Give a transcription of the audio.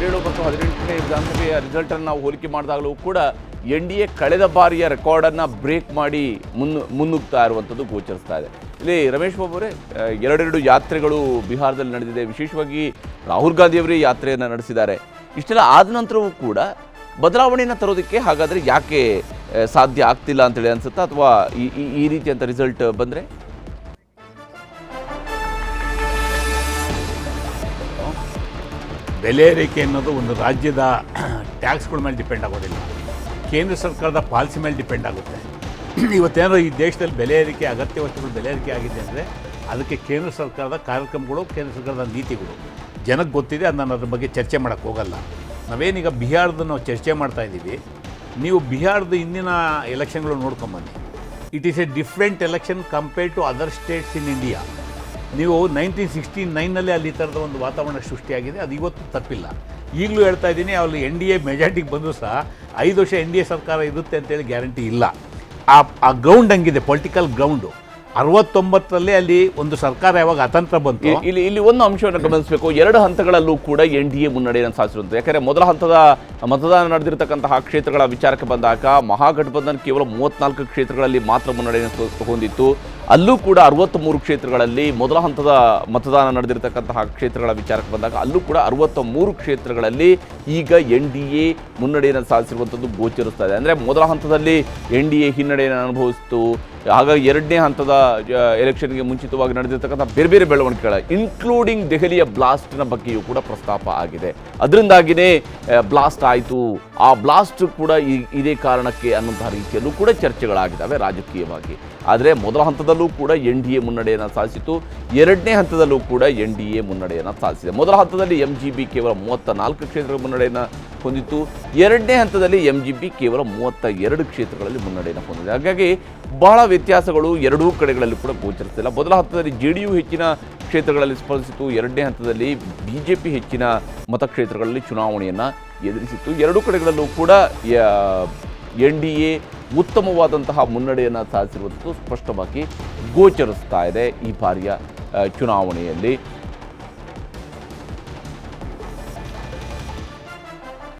2017 ಮತ್ತು 18ನೇ ವಿಧಾನಸಭೆಯ ರಿಸಲ್ಟನ್ನು ನಾವು ಹೋಲಿಕೆ ಮಾಡಿದಾಗಲೂ ಕೂಡ NDA ಕಳೆದ ಬಾರಿಯ ರೆಕಾರ್ಡನ್ನು ಬ್ರೇಕ್ ಮಾಡಿ ಮುನ್ನುಗ್ತಾ ಇರುವಂಥದ್ದು ಗೋಚರಿಸ್ತಾ ಇದೆ. ಇಲ್ಲಿ ರಮೇಶ್ ಬಾಬು ಅವರೇ, ಎರಡೆರಡು ಯಾತ್ರೆಗಳು ಬಿಹಾರದಲ್ಲಿ ನಡೆದಿದೆ. ವಿಶೇಷವಾಗಿ ರಾಹುಲ್ ಗಾಂಧಿಯವರೇ ಯಾತ್ರೆಯನ್ನು ನಡೆಸಿದ್ದಾರೆ. ಇಷ್ಟೆಲ್ಲ ಆದ ನಂತರವೂ ಕೂಡ ಬದಲಾವಣೆಯನ್ನು ತರೋದಕ್ಕೆ ಹಾಗಾದರೆ ಯಾಕೆ ಸಾಧ್ಯ ಆಗ್ತಿಲ್ಲ ಅಂತೇಳಿ ಅನಿಸುತ್ತಾ, ಅಥವಾ ಈ ರೀತಿಯಂಥ ರಿಸಲ್ಟ್ ಬಂದರೆ? ಬೆಲೆ ಏರಿಕೆ ಅನ್ನೋದು ಒಂದು ರಾಜ್ಯದ ಟ್ಯಾಕ್ಸ್ಗಳ ಮೇಲೆ ಡಿಪೆಂಡ್ ಆಗೋದಿಲ್ಲ, ಕೇಂದ್ರ ಸರ್ಕಾರದ ಪಾಲಿಸಿ ಮೇಲೆ ಡಿಪೆಂಡ್ ಆಗುತ್ತೆ. ಇವತ್ತೇನಾದ್ರು ಈ ದೇಶದಲ್ಲಿ ಬೆಲೆ ಏರಿಕೆ, ಅಗತ್ಯ ವಸ್ತುಗಳು ಬೆಲೆ ಏರಿಕೆ ಆಗಿದೆ ಅಂದರೆ ಅದಕ್ಕೆ ಕೇಂದ್ರ ಸರ್ಕಾರದ ಕಾರ್ಯಕ್ರಮಗಳು, ಕೇಂದ್ರ ಸರ್ಕಾರದ ನೀತಿಗಳು ಜನಕ್ಕೆ ಗೊತ್ತಿದೆ. ಅದು ನಾನು ಅದ್ರ ಬಗ್ಗೆ ಚರ್ಚೆ ಮಾಡೋಕ್ಕೆ ಹೋಗಲ್ಲ. ನಾವೇನೀಗ ಬಿಹಾರದ ನಾವು ಚರ್ಚೆ ಮಾಡ್ತಾ ಇದ್ದೀವಿ. ನೀವು ಬಿಹಾರದ ಇಂದಿನ ಎಲೆಕ್ಷನ್ಗಳು ನೋಡ್ಕೊಂಬನ್ನಿ. It is a different election compare to other states in India. ನೀವು 1969ನಲ್ಲಿ ಅಲ್ಲಿ ಈ ಥರದ ಒಂದು ವಾತಾವರಣ ಸೃಷ್ಟಿಯಾಗಿದೆ. ಅದು ಇವತ್ತು ತಪ್ಪಿಲ್ಲ. ಈಗಲೂ ಹೇಳ್ತಾ ಇದ್ದೀನಿ, ಅಲ್ಲಿ NDA ಮೆಜಾರಿಟಿಗೆ ಬಂದರೂ ಸಹ 5 ವರ್ಷ NDA ಸರ್ಕಾರ ಇರುತ್ತೆ ಅಂತೇಳಿ ಗ್ಯಾರಂಟಿ ಇಲ್ಲ. ಆ ಗ್ರೌಂಡ್ ಹಂಗಿದೆ, ಪೊಲಿಟಿಕಲ್ ಗ್ರೌಂಡು. 69ರಲ್ಲಿ ಅಲ್ಲಿ ಒಂದು ಸರ್ಕಾರ ಯಾವಾಗ ಅತಂತ್ರ ಬಂತು. ಇಲ್ಲಿ ಒಂದು ಅಂಶವನ್ನು ಗಮನಿಸಬೇಕು. 2 ಹಂತಗಳಲ್ಲೂ ಕೂಡ NDA ಮುನ್ನಡೆಯನ್ನು ಸಾಧಿಸಿರುವಂಥದ್ದು. ಯಾಕಂದರೆ ಮೊದಲ ಹಂತದ ಮತದಾನ ನಡೆದಿರತಕ್ಕಂತಹ ಕ್ಷೇತ್ರಗಳ ವಿಚಾರಕ್ಕೆ ಬಂದಾಗ ಮಹಾಗಠಬಂಧನ್ ಕೇವಲ 34 ಕ್ಷೇತ್ರಗಳಲ್ಲಿ ಮಾತ್ರ ಮುನ್ನಡೆಯನ್ನು ಹೊಂದಿತ್ತು. ಅಲ್ಲೂ ಕೂಡ 63 ಕ್ಷೇತ್ರಗಳಲ್ಲಿ ಮೊದಲ ಹಂತದ ಮತದಾನ ನಡೆದಿರತಕ್ಕಂತಹ ಕ್ಷೇತ್ರಗಳ ವಿಚಾರಕ್ಕೆ ಬಂದಾಗ ಅಲ್ಲೂ ಕೂಡ 63 ಕ್ಷೇತ್ರಗಳಲ್ಲಿ ಈಗ NDA ಮುನ್ನಡೆಯನ್ನು ಸಾಧಿಸಿರುವಂಥದ್ದು ಗೋಚರಿಸ್ತಾ ಇದೆ. ಅಂದರೆ ಮೊದಲ ಹಂತದಲ್ಲಿ NDA ಹಿನ್ನಡೆಯನ್ನು ಅನುಭವಿಸಿತು. ಹಾಗಾಗಿ ಎರಡನೇ ಹಂತದ ಎಲೆಕ್ಷನ್ಗೆ ಮುಂಚಿತವಾಗಿ ನಡೆದಿರ್ತಕ್ಕಂಥ ಬೇರೆ ಬೇರೆ ಬೆಳವಣಿಗೆಗಳ, ಇನ್ಕ್ಲೂಡಿಂಗ್ ದೆಹಲಿಯ ಬ್ಲಾಸ್ಟ್ನ ಬಗ್ಗೆಯೂ ಕೂಡ ಪ್ರಸ್ತಾಪ ಆಗಿದೆ. ಅದರಿಂದಾಗಿಯೇ ಬ್ಲಾಸ್ಟ್ ಆಯಿತು, ಆ ಬ್ಲಾಸ್ಟ್ ಕೂಡ ಇದೇ ಕಾರಣಕ್ಕೆ ಅನ್ನುವಂತಹ ರೀತಿಯಲ್ಲೂ ಕೂಡ ಚರ್ಚೆಗಳಾಗಿದ್ದಾವೆ ರಾಜಕೀಯವಾಗಿ. ಆದರೆ ಮೊದಲ ಹಂತದಲ್ಲೂ ಕೂಡ NDA ಮುನ್ನಡೆಯನ್ನು ಸಾಧಿಸಿತು. ಎರಡನೇ ಹಂತದಲ್ಲೂ ಕೂಡ NDA ಮುನ್ನಡೆಯನ್ನು ಸಾಧಿಸಿದೆ. ಮೊದಲ ಹಂತದಲ್ಲಿ MGB ಕೇವಲ 34 ಕ್ಷೇತ್ರಗಳ ಮುನ್ನಡೆಯನ್ನು ಹೊಂದಿತ್ತು. ಎರಡನೇ ಹಂತದಲ್ಲಿ MGB ಕೇವಲ 32 ಕ್ಷೇತ್ರಗಳಲ್ಲಿ ಮುನ್ನಡೆಯನ್ನು ಹೊಂದಿದೆ. ಹಾಗಾಗಿ ಬಹಳ ವ್ಯತ್ಯಾಸಗಳು ಎರಡೂ ಕಡೆಗಳಲ್ಲಿ ಕೂಡ ಗೋಚರಿಸ್ತಿಲ್ಲ. ಮೊದಲ ಹಂತದಲ್ಲಿ JDU ಹೆಚ್ಚಿನ ಕ್ಷೇತ್ರಗಳಲ್ಲಿ ಸ್ಪರ್ಧಿಸಿತು. ಎರಡನೇ ಹಂತದಲ್ಲಿ BJP ಹೆಚ್ಚಿನ ಮತಕ್ಷೇತ್ರಗಳಲ್ಲಿ ಚುನಾವಣೆಯನ್ನು ಎದುರಿಸಿತ್ತು. ಎರಡೂ ಕಡೆಗಳಲ್ಲೂ ಕೂಡ NDA ಉತ್ತಮವಾದಂತಹ ಮುನ್ನಡೆಯನ್ನು ಸಾಧಿಸಿರುವಂಥದ್ದು ಸ್ಪಷ್ಟವಾಗಿ ಗೋಚರಿಸ್ತಾ ಇದೆ ಈ ಬಾರಿಯ ಚುನಾವಣೆಯಲ್ಲಿ.